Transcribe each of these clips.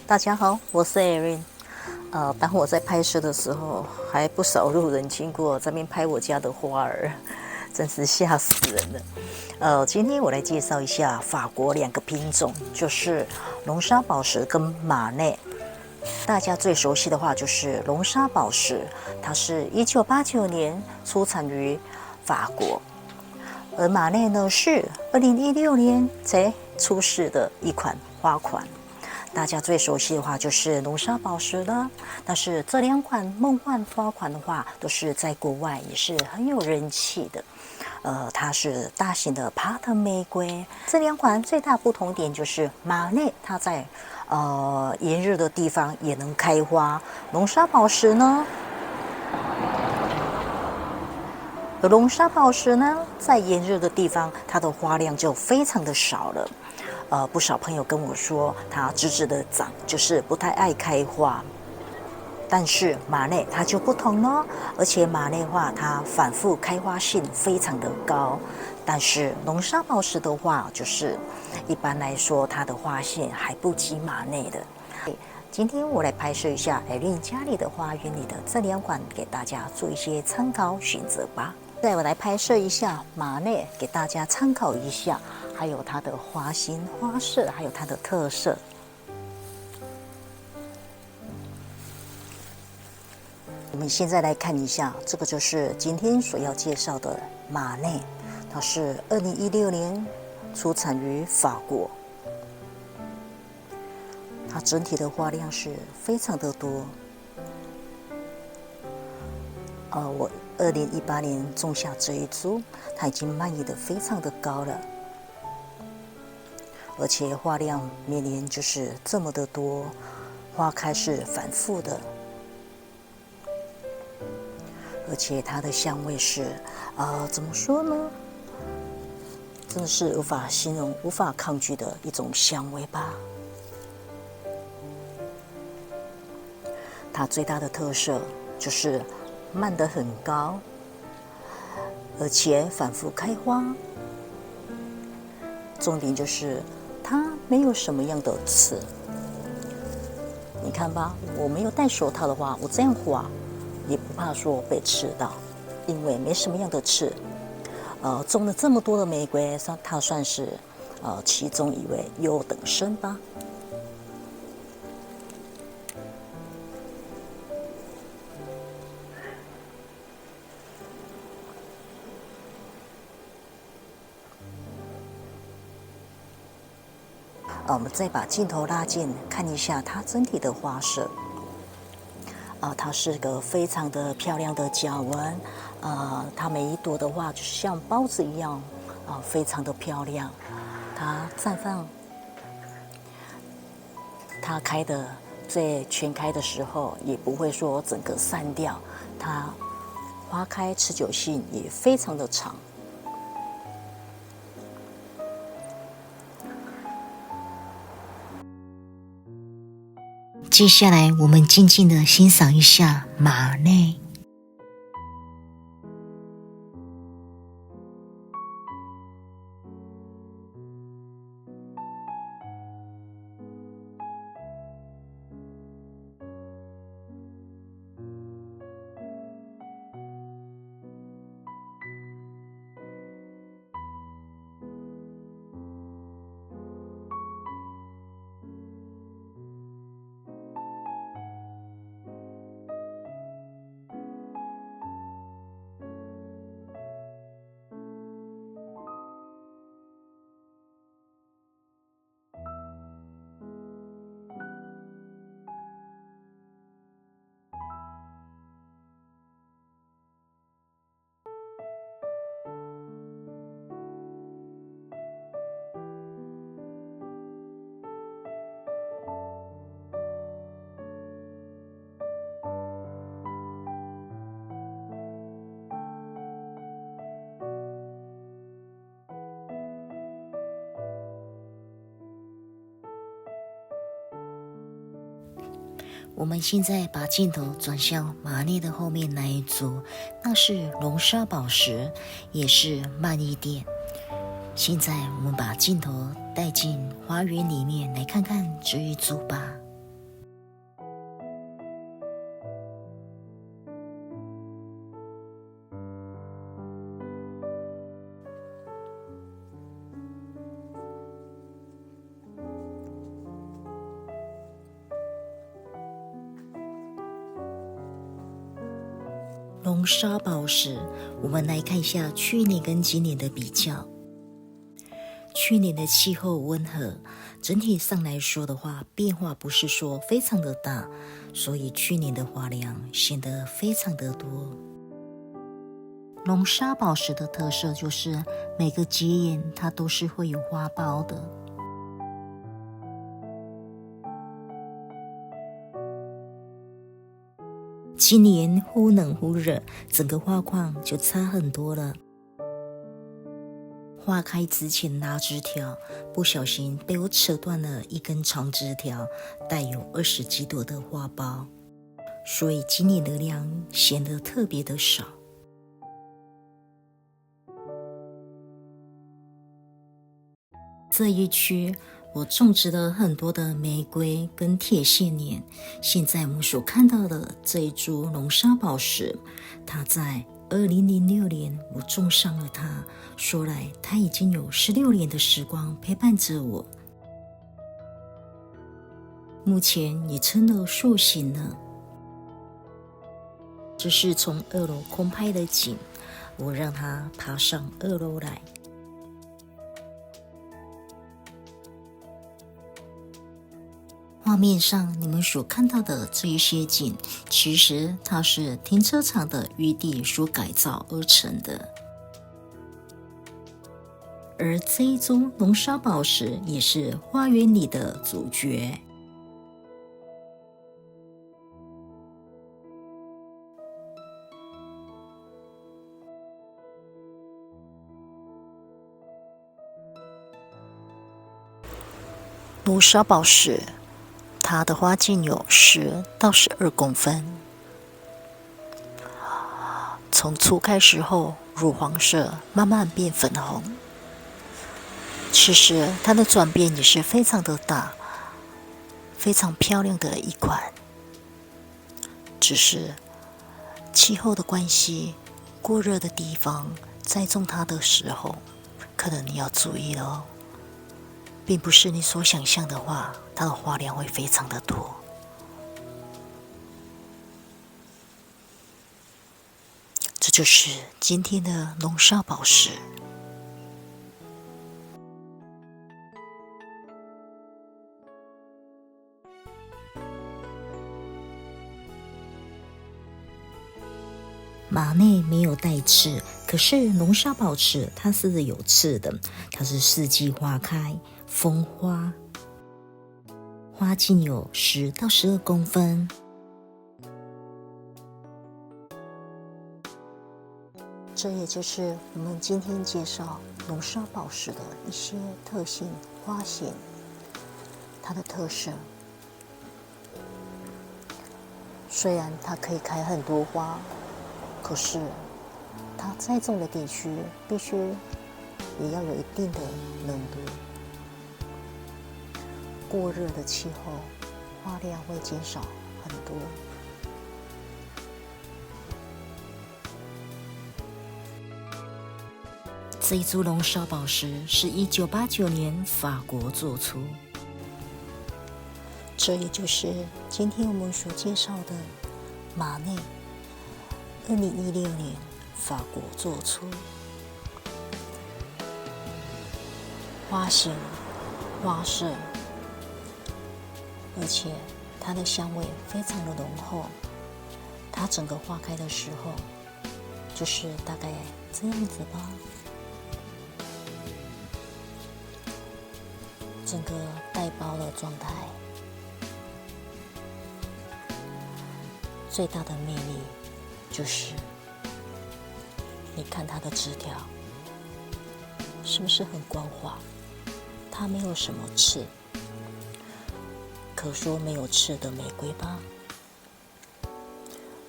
大家好，我是 Erin。当我在拍摄的时候，还不少路人经过这边拍我家的花儿，真是吓死人了。今天我来介绍一下法国两个品种，就是龙沙宝石跟马内。大家最熟悉的话就是龙沙宝石，它是1989年出产于法国，而马内呢是2016年才出世的一款花款。大家最熟悉的话就是龙沙宝石了，但是这两款梦幻花款的话，都是在国外也是很有人气的。它是大型的帕特玫瑰。这两款最大不同点就是马内它在炎热的地方也能开花，龙沙宝石呢，龙沙宝石呢在炎热的地方，它的花量就非常的少了。不少朋友跟我说，它直直的长，就是不太爱开花。但是马内它就不同咯，而且马内花它反复开花性非常的高。但是龙沙宝石的话，就是一般来说它的花性还不及马内的。今天我来拍摄一下Erin家里的花园里的这两款，给大家做一些参考选择吧。再我来拍摄一下马内，给大家参考一下，还有它的花型、花色，还有它的特色。我们现在来看一下，这个就是今天所要介绍的马内，它是2016年出产于法国，它整体的花量是非常的多。我2018年种下这一株，它已经蔓延得非常的高了，而且花量每年就是这么的多，花开是反复的，而且它的香味是，怎么说呢？真的是无法形容、无法抗拒的一种香味吧。它最大的特色就是蔓得很高，而且反复开花。重点就是它没有什么样的刺。你看吧，我没有戴手套的话，我这样划也不怕说被刺到，因为没什么样的刺。种了这么多的玫瑰，它算是其中一位优等生吧。我们再把镜头拉近，看一下它整体的花色。它是个非常的漂亮的假纹，它每一朵的话就是像包子一样，非常的漂亮。它绽放，它开的在全开的时候也不会说整个散掉，它花开持久性也非常的长。接下来，我们静静的欣赏一下马内。我们现在把镜头转向马内的后面那一组，那是龙沙宝石，也是慢一点。现在我们把镜头带进花园里面来看看这一组吧。龙沙宝石，我们来看一下去年跟今年的比较。去年的气候温和，整体上来说的话，变化不是说非常的大，所以去年的花量显得非常的多。龙沙宝石的特色就是每个结眼它都是会有花苞的。今年忽冷忽热，整个花况就差很多了。花开之前拉枝条，不小心被我扯断了一根长枝条，带有20几朵的花苞，所以今年的量显得特别的少。这一区我种植了很多的玫瑰跟铁线莲，现在我们所看到的这一株龙沙宝石，它在2006年我种上了它，说来它已经有16年的时光陪伴着我，目前也成了塑形了。这是从2楼空拍的景，我让它爬上2楼来。画面上你们所看到的这一些景，其实它是停车场的余地所改造而成的。而这一株龙沙宝石也是花园里的主角。龙沙宝石它的花径有10到12公分，从初开时后乳黄色慢慢变粉红，其实它的转变也是非常的大，非常漂亮的一款。只是气候的关系，过热的地方栽种它的时候，可能你要注意了哦，并不是你所想象的话，它的花量会非常的多。这就是今天的龙沙宝石。马内没有带刺，可是龙沙宝石它是有刺的，它是四季花开，风花，花径有10到12公分。这也就是我们今天介绍龙沙宝石的一些特性花型，它的特色。虽然它可以开很多花，可是它栽种的地区必须也要有一定的冷度。过热的气候，花量会减少很多。这一株龙沙宝石是1989年法国做出。这也就是今天我们所介绍的马内，2016年法国做出。花型、花色，而且它的香味非常的浓厚。它整个花开的时候，就是大概这样子吧。整个带苞的状态，最大的魅力就是你看它的枝条是不是很光滑？它没有什么刺，可说没有刺的玫瑰吧。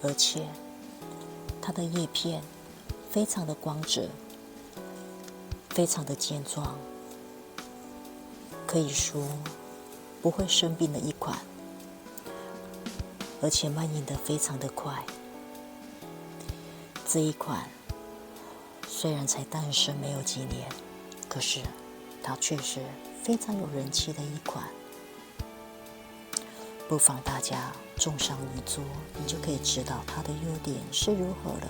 而且它的叶片非常的光泽，非常的健壮，可以说不会生病的一款，而且蔓延得非常的快。这一款虽然才诞生没有几年，可是它却是非常有人气的一款，不妨大家重赏一作，你就可以知道它的优点是如何了。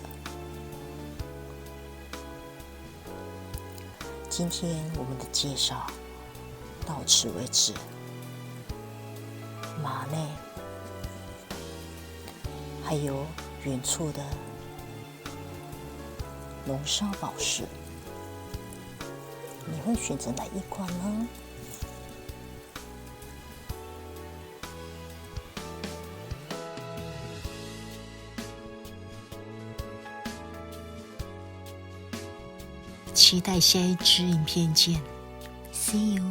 今天我们的介绍到此为止。马内还有原厝的龙沙宝石，你会选择哪一款呢？期待下一支影片见 ，See you。